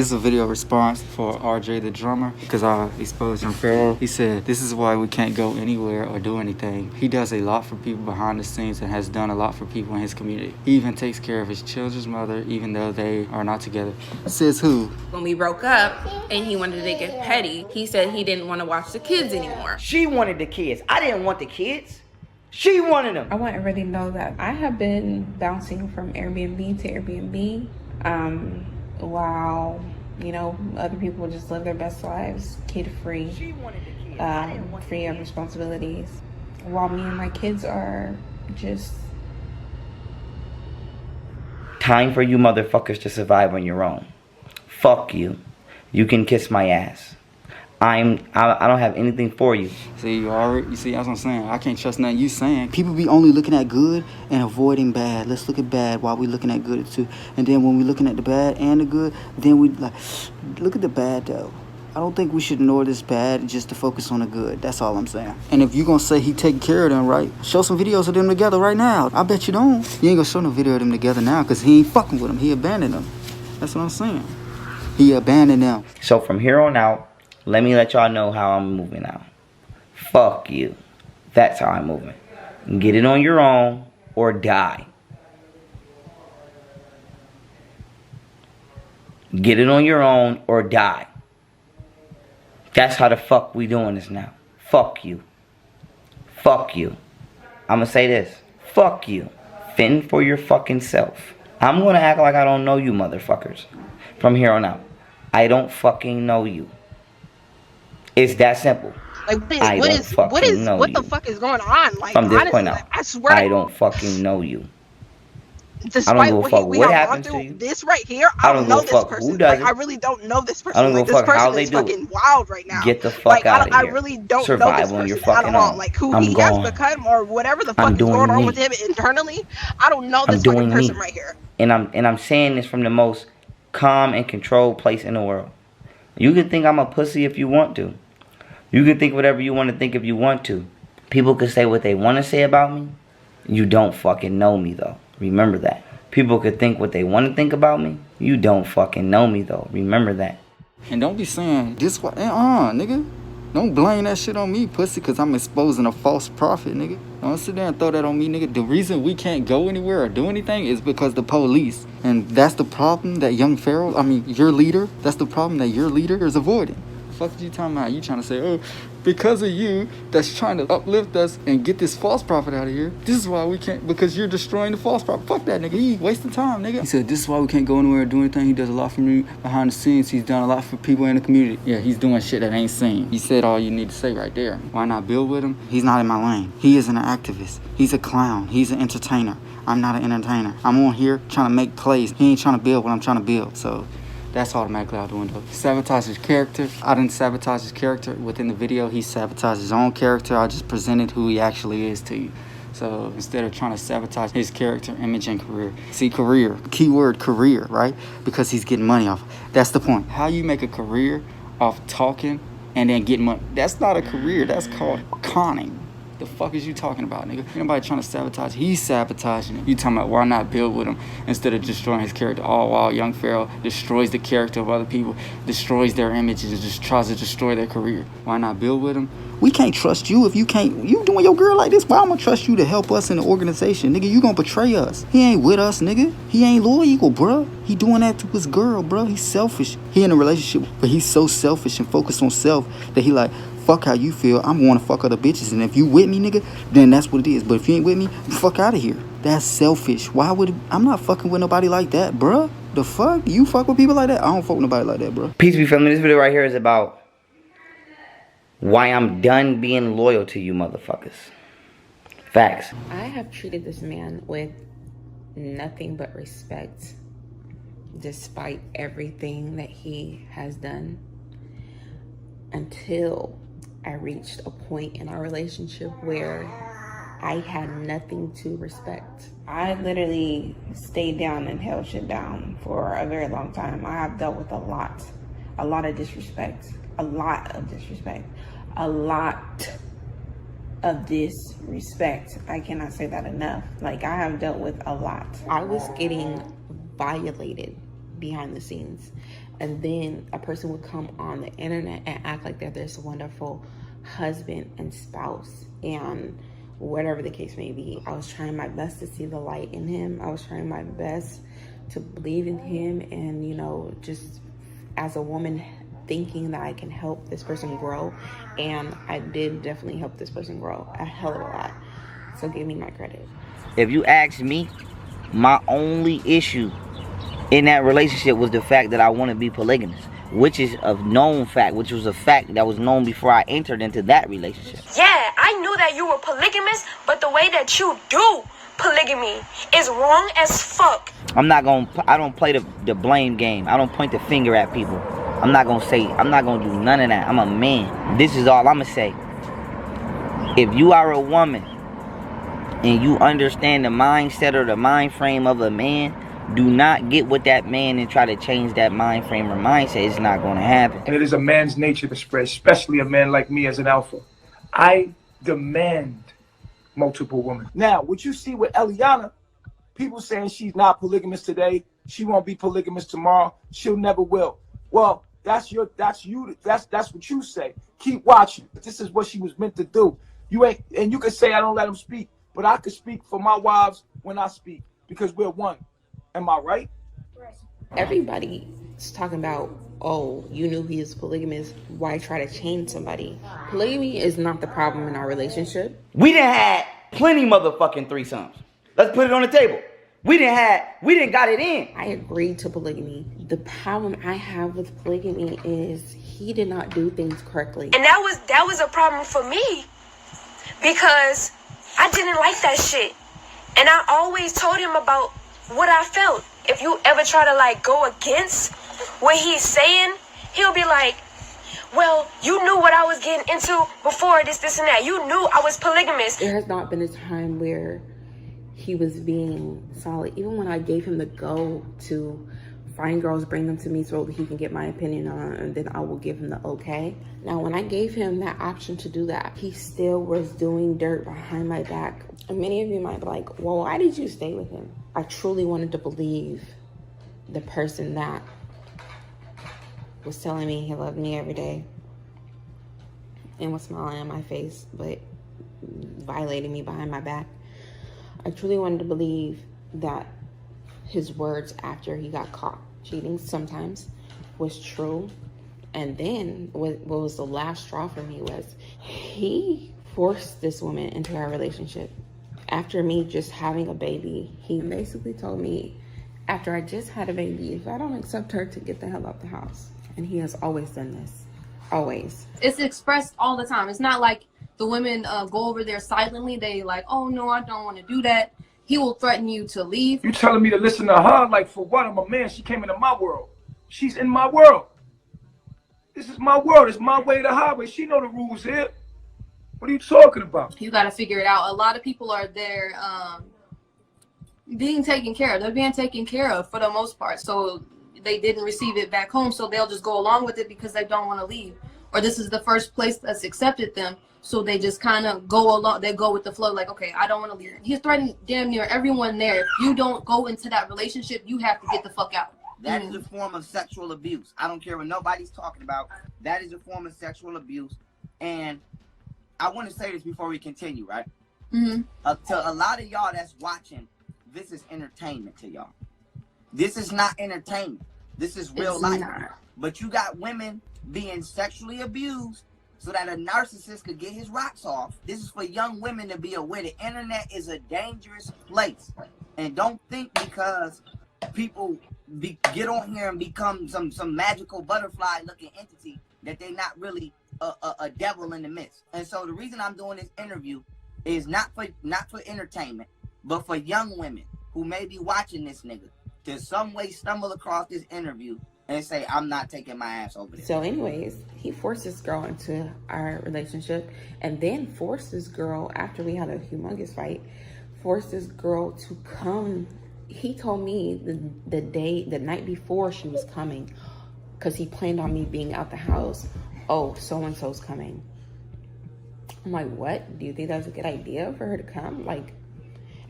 This is a video response for RJ the drummer, because I exposed him Pharaoh. He said, this is why we can't go anywhere or do anything. He does a lot for people behind the scenes and has done a lot for people in his community. He even takes care of his children's mother, even though they are not together. Says who? When we broke up and he wanted to get petty, he said he didn't want to watch the kids anymore. She wanted the kids. I didn't want the kids. She wanted them. I want everybody to know that I have been bouncing from Airbnb to Airbnb while, you know, other people just live their best lives, kid-free, free of responsibilities, while me and my kids are just... Time for you motherfuckers to survive on your own. Fuck you. You can kiss my ass. I don't have anything for you. See, you see, that's what I'm saying. I can't trust nothing you saying. People be only looking at good and avoiding bad. Let's look at bad while we looking at good too. And then when we looking at the bad and the good, then we like, look at the bad though. I don't think we should ignore this bad just to focus on the good. That's all I'm saying. And if you gonna say he taking care of them, right, show some videos of them together right now. I bet you don't. You ain't gonna show no video of them together now because he ain't fucking with them. He abandoned them. That's what I'm saying. He abandoned them. So from here on out, let me let y'all know how I'm moving now. Fuck you. That's how I'm moving. Get it on your own or die. Get it on your own or die. That's how the fuck we doing this now. Fuck you. Fuck you. I'ma say this. Fuck you. Fend for your fucking self. I'm gonna act like I don't know you motherfuckers. From here on out. I don't fucking know you. It's that simple. Like what the fuck is going on? Like from this honestly, point out, I swear I don't fucking know you. Despite I don't give a fuck what happens to you. This right here, I don't know this person. Who does like, I really don't know this person. I don't give a fuck how they is do fucking it. wild right now. Get the fuck out of here. I really don't Survive know on this your person fucking at all. own. Like who I'm he gone. has become or whatever the fuck is going on with him internally. I don't know this fucking person right here. And I'm saying this from the most calm and controlled place in the world. You can think I'm a pussy if you want to. You can think whatever you want to think if you want to. People can say what they want to say about me. You don't fucking know me though. Remember that. People could think what they want to think about me. You don't fucking know me though. Remember that. And don't be saying this what nigga. Don't blame that shit on me, pussy, because I'm exposing a false prophet, nigga. Don't sit there and throw that on me, nigga. The reason we can't go anywhere or do anything is because the police. And that's the problem that young Pharaoh, your leader, that's the problem that your leader is avoiding. Fuck you talking about? You trying to say, oh, because of you that's trying to uplift us and get this false prophet out of here. This is why we can't, because you're destroying the false prophet. Fuck that nigga. He wasting time, nigga. He said, this is why we can't go anywhere or do anything. He does a lot for me behind the scenes. He's done a lot for people in the community. Yeah, he's doing shit that ain't seen. He said all you need to say right there. Why not build with him? He's not in my lane. He isn't an activist. He's a clown. He's an entertainer. I'm not an entertainer. I'm on here trying to make plays. He ain't trying to build what I'm trying to build. So that's automatically out the window. Sabotage his character. I didn't sabotage his character within the video. He sabotaged his own character. I just presented who he actually is to you. So instead of trying to sabotage his character, image, and career. See, career. Keyword career, right? Because he's getting money off. That's the point. How you make a career off talking and then getting money? That's not a career. That's called conning. The fuck is you talking about, nigga? Ain't nobody trying to sabotage. He's sabotaging it. You talking about why not build with him instead of destroying his character? All while young Pharaoh destroys the character of other people, destroys their images, and just tries to destroy their career. Why not build with him? We can't trust you if you can't. You doing your girl like this? Why I'm gonna trust you to help us in the organization, nigga? You gonna betray us? He ain't with us, nigga. He ain't loyal, bruh. He doing that to his girl, bruh. He's selfish. He in a relationship, but he's so selfish and focused on self that he like, fuck how you feel. I'm going to fuck other bitches. And if you with me, nigga, then that's what it is. But if you ain't with me, fuck out of here. That's selfish. Why would... I'm not fucking with nobody like that, bruh. The fuck? You fuck with people like that? I don't fuck with nobody like that, bruh. Peace be family. This video right here is about why I'm done being loyal to you motherfuckers. Facts. I have treated this man with nothing but respect, despite everything that he has done, until I reached a point in our relationship where I had nothing to respect. I literally stayed down and held shit down for a very long time. I have dealt with a lot of disrespect, a lot of disrespect. I cannot say that enough. Like, I have dealt with a lot. I was getting violated behind the scenes. And then a person would come on the internet and act like they're this wonderful husband and spouse and whatever the case may be. I was trying my best to see the light in him. I was trying my best to believe in him, and, you know, just as a woman thinking that I can help this person grow. And I did definitely help this person grow a hell of a lot. So give me my credit. If you ask me, my only issue in that relationship was the fact that I want to be polygamous, which is a known fact, which was a fact that was known before I entered into that relationship. Yeah, I knew that you were polygamous, but the way that you do polygamy is wrong as fuck. I don't play the blame game. I don't point the finger at people. I'm not gonna do none of that. I'm a man. This is all I'm gonna say. If you are a woman and you understand the mindset or the mind frame of a man, do not get with that man and try to change that mind frame or mindset. It's not going to happen. And it is a man's nature to spread, especially a man like me as an alpha. I demand multiple women. Now, what you see with Eliana, people saying she's not polygamous today, she won't be polygamous tomorrow, she'll never will. Well, that's what you say. Keep watching. This is what she was meant to do. And you can say I don't let them speak, but I could speak for my wives when I speak, because we're one. Am I right? Everybody's talking about, oh, you knew he is polygamous, why try to change somebody? Polygamy is not the problem in our relationship. We done had plenty motherfucking threesomes. Let's put it on the table. We didn't got it in. I agreed to polygamy. The problem I have with polygamy is he did not do things correctly. And that was a problem for me, because I didn't like that shit. And I always told him about what I felt. If you ever try to like go against what he's saying, he'll be like, well, you knew what I was getting into before this and that. You knew I was polygamous. There has not been a time where he was being solid. Even when I gave him the go to find girls, bring them to me so he can get my opinion on, and then I will give him the okay. Now, when I gave him that option to do that, he still was doing dirt behind my back. And many of you might be like, well, why did you stay with him? I truly wanted to believe the person that was telling me he loved me every day and was smiling in my face, but violating me behind my back. I truly wanted to believe that his words after he got caught cheating sometimes was true. And then what was the last straw for me was he forced this woman into our relationship. After me just having a baby, he basically told me, after I just had a baby, if I don't accept her, to get the hell out the house. And he has always done this. Always. It's expressed all the time. It's not like the women go over there silently. They like, oh no, I don't want to do that. He will threaten you to leave. You telling me to listen to her? Like, for what? I'm a man. She came into my world. She's in my world. This is my world. It's my way to the highway. She know the rules here. What are you talking about? You got to figure it out. A lot of people are there being taken care of. They're being taken care of for the most part. So they didn't receive it back home. So they'll just go along with it because they don't want to leave. Or this is the first place that's accepted them. So they just kind of go along. They go with the flow. Like, okay, I don't want to leave. He's threatening damn near everyone there. If you don't go into that relationship, you have to get the fuck out. That is a form of sexual abuse. I don't care what nobody's talking about. That is a form of sexual abuse. And I want to say this before we continue, right? Mm-hmm. To a lot of y'all that's watching, this is entertainment to y'all. This is not entertainment. This is real life. But you got women being sexually abused so that a narcissist could get his rocks off. This is for young women to be aware the internet is a dangerous place. And don't think because people get on here and become some magical butterfly looking entity that they're not really a devil in the midst. And so the reason I'm doing this interview is not for entertainment, but for young women who may be watching this nigga to some way stumble across this interview and say, I'm not taking my ass over there. So anyways, he forced this girl into our relationship, and then forced this girl, after we had a humongous fight, forced this girl to come. He told me the night before she was coming, because he planned on me being out the house, oh, so-and-so's coming. I'm like, what? Do you think that's a good idea for her to come? Like,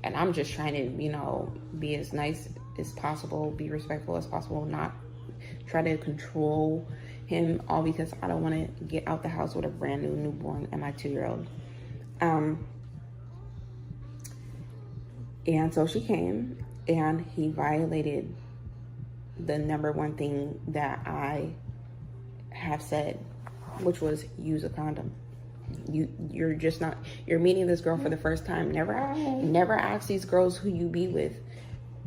and I'm just trying to, be as nice as possible, be respectful as possible, not try to control him, all because I don't want to get out the house with a brand new newborn and my 2-year-old. And so she came, and he violated the number one thing that I have said, which was use a condom. You're just not, you're meeting this girl for the first time. Never ask these girls who you be with,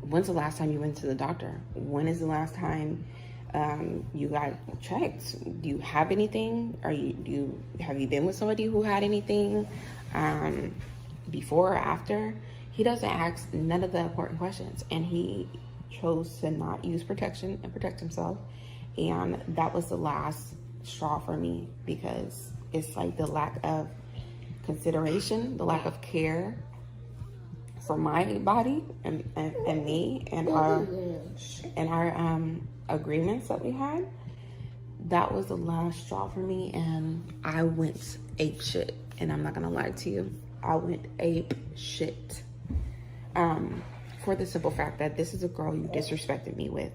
when's the last time you went to the doctor? When is the last time you got checked? Do you have anything? Have you been with somebody who had anything before or after? He doesn't ask none of the important questions, and he chose to not use protection and protect himself. And that was the last straw for me, because it's like the lack of consideration, the lack of care for my body and me and our agreements that we had. That was the last straw for me, and I went ape shit. And I'm not gonna lie to you, I went ape shit. For the simple fact that this is a girl you disrespected me with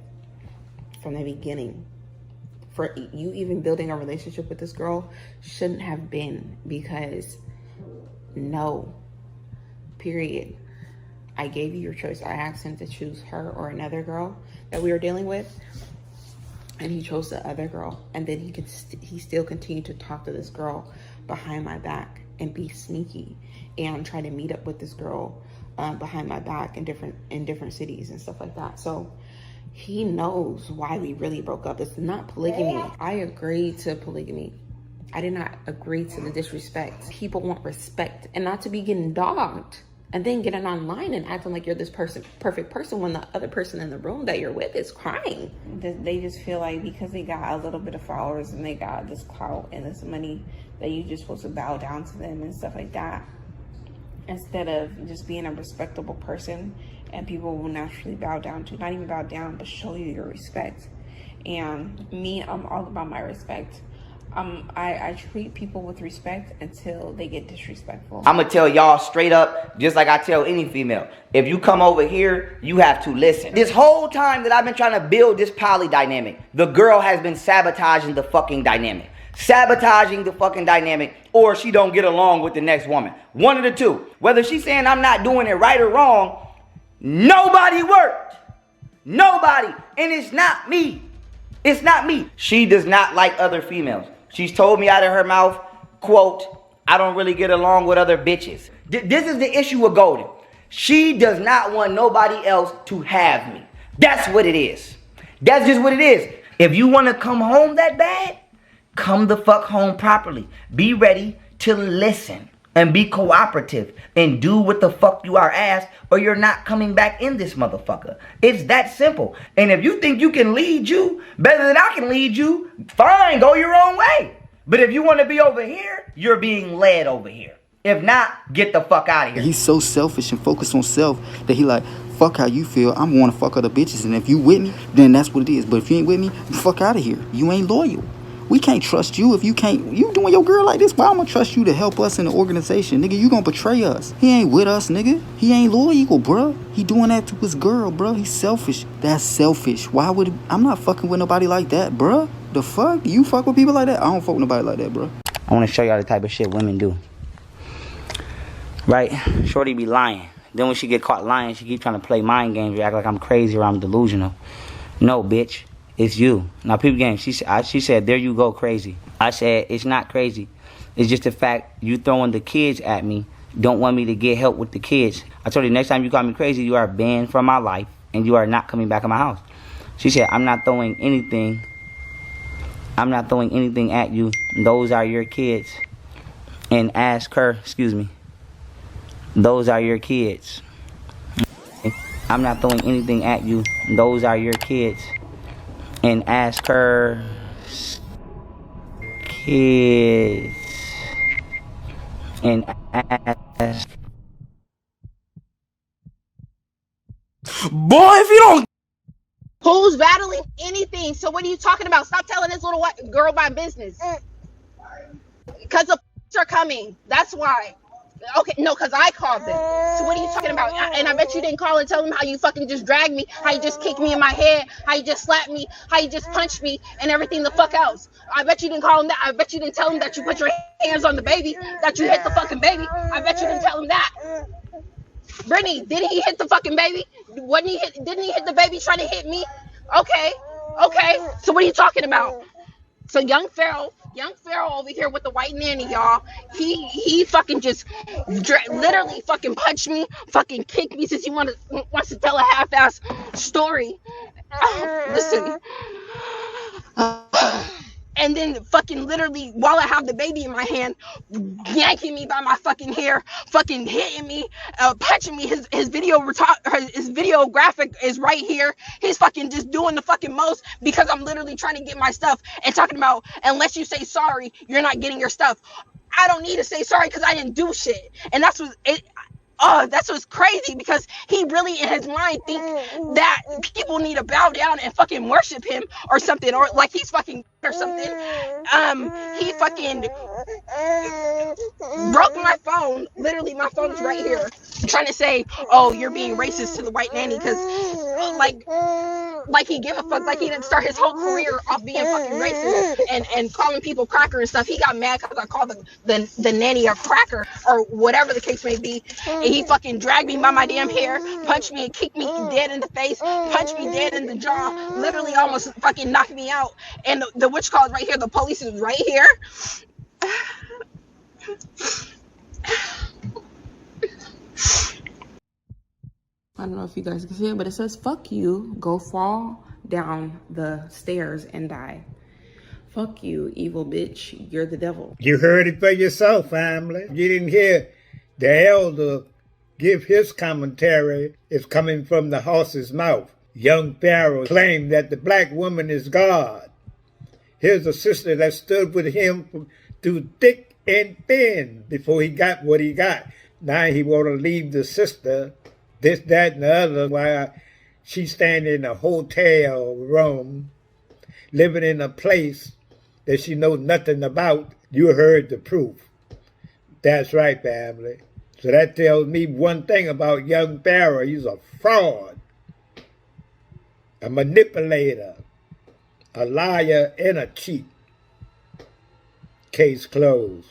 from the beginning. For you even building a relationship with this girl shouldn't have been, because no, period. I gave you your choice. I asked him to choose her or another girl that we were dealing with, and he chose the other girl. And then he still continued to talk to this girl behind my back and be sneaky and try to meet up with this girl behind my back in different cities and stuff like that. So he knows why we really broke up. It's not polygamy. I agreed to polygamy. I did not agree to the disrespect. People want respect and not to be getting dogged and then getting online and acting like you're this perfect person when the other person in the room that you're with is crying. They just feel like because they got a little bit of followers and they got this clout and this money, that you're just supposed to bow down to them and stuff like that, instead of just being a respectable person. And people will naturally bow down to, not even bow down, but show you your respect. And me, I'm all about my respect. I treat people with respect until they get disrespectful. I'm gonna tell y'all straight up, just like I tell any female, if you come over here, you have to listen. This whole time that I've been trying to build this poly dynamic, the girl has been sabotaging the fucking dynamic. Or she don't get along with the next woman. One of the two. Whether she's saying I'm not doing it right or wrong, nobody worked. Nobody. And it's not me. It's not me. She does not like other females. She's told me out of her mouth, quote, I don't really get along with other bitches. This is the issue with Golden. She does not want nobody else to have me. That's what it is. That's just what it is. If you want to come home that bad, come the fuck home properly. Be ready to listen and be cooperative and do what the fuck you are asked, or you're not coming back in this motherfucker. It's that simple. And if you think you can lead you better than I can lead you, fine, go your own way. But if you want to be over here, you're being led over here. If not, get the fuck out of here. He's so selfish and focused on self that he like, fuck how you feel. I'm going to fuck other bitches. And if you with me, then that's what it is. But if you ain't with me, fuck out of here. You ain't loyal. We can't trust you if you doing your girl like this. Why I'm gonna trust you to help us in the organization? Nigga, you gonna betray us. He ain't with us, nigga. He ain't loyal, bruh. He doing that to his girl, bruh. He's selfish. That's selfish. I'm not fucking with nobody like that, bruh. The fuck? You fuck with people like that? I don't fuck with nobody like that, bruh. I want to show y'all the type of shit women do. Right? Shorty be lying. Then when she get caught lying, she keep trying to play mind games, act like I'm crazy or I'm delusional. No, bitch. It's you. Now, people game, she said, there you go, crazy. I said, it's not crazy. It's just the fact you throwing the kids at me, don't want me to get help with the kids. I told you, next time you call me crazy, you are banned from my life, and you are not coming back in my house. She said, I'm not throwing anything at you. Those are your kids. And ask her, excuse me, those are your kids. I'm not throwing anything at you. Those are your kids. And ask her kids. And ask. Boy, if you don't. Who's battling anything? So what are you talking about? Stop telling this little white girl my business. Because the are coming. That's why. Okay, no, because I called them. So what are you talking about? And I bet you didn't call and tell them how you fucking just dragged me, how you just kicked me in my head, how you just slapped me, how you just punched me, and everything the fuck else. I bet you didn't call them that. I bet you didn't tell them that you put your hands on the baby, that you hit the fucking baby. I bet you didn't tell them that. Brittany, did he hit the fucking baby? Didn't he hit the baby trying to hit me? Okay. So what are you talking about? So young Pharaoh over here with the white nanny, y'all. He fucking just literally fucking punched me, fucking kicked me since he wants to tell a half-ass story. Listen. And then fucking literally while I have the baby in my hand, yanking me by my fucking hair, fucking hitting me, punching me. His video graphic is right here. He's fucking just doing the fucking most because I'm literally trying to get my stuff and talking about unless you say sorry, you're not getting your stuff. I don't need to say sorry because I didn't do shit. And that's what's crazy, because he really in his mind think that people need to bow down and fucking worship him or something, or like he's fucking or something. He fucking broke my phone. Literally, my phone's right here. Trying to say, oh, you're being racist to the white nanny because like he give a fuck, like he didn't start his whole career off being fucking racist and calling people cracker and stuff. He got mad because I called the nanny a cracker or whatever the case may be. And he fucking dragged me by my damn hair, punched me and kicked me dead in the face, punched me dead in the jaw, literally almost fucking knocked me out. And the witch call is right here. The police is right here. I don't know if you guys can see it, but it says, fuck you, go fall down the stairs and die. Fuck you, evil bitch, you're the devil. You heard it for yourself, family. You didn't hear the elder give his commentary. It's coming from the horse's mouth. Young Pharaoh claimed that the black woman is God. Here's a sister that stood with him through thick and thin before he got what he got. Now he want to leave the sister, this, that, and the other, while she's standing in a hotel room, living in a place that she knows nothing about. You heard the proof. That's right, family. So that tells me one thing about young Pharaoh. He's a fraud, a manipulator, a liar, and a cheat. Case closed.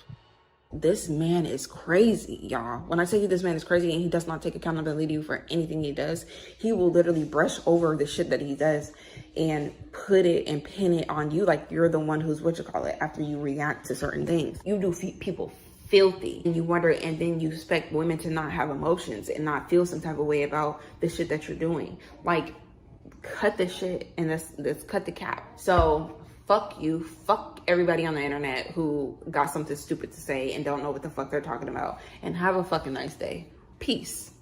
This man is crazy, y'all. When I tell you this man is crazy and he does not take accountability for anything he does, he will literally brush over the shit that he does and put it and pin it on you like you're the one who's after you react to certain things. You do people filthy and you wonder, and then you expect women to not have emotions and not feel some type of way about the shit that you're doing. Like, cut the shit and let's cut the cap. So fuck you, fuck everybody on the internet who got something stupid to say and don't know what the fuck they're talking about, and have a fucking nice day. Peace.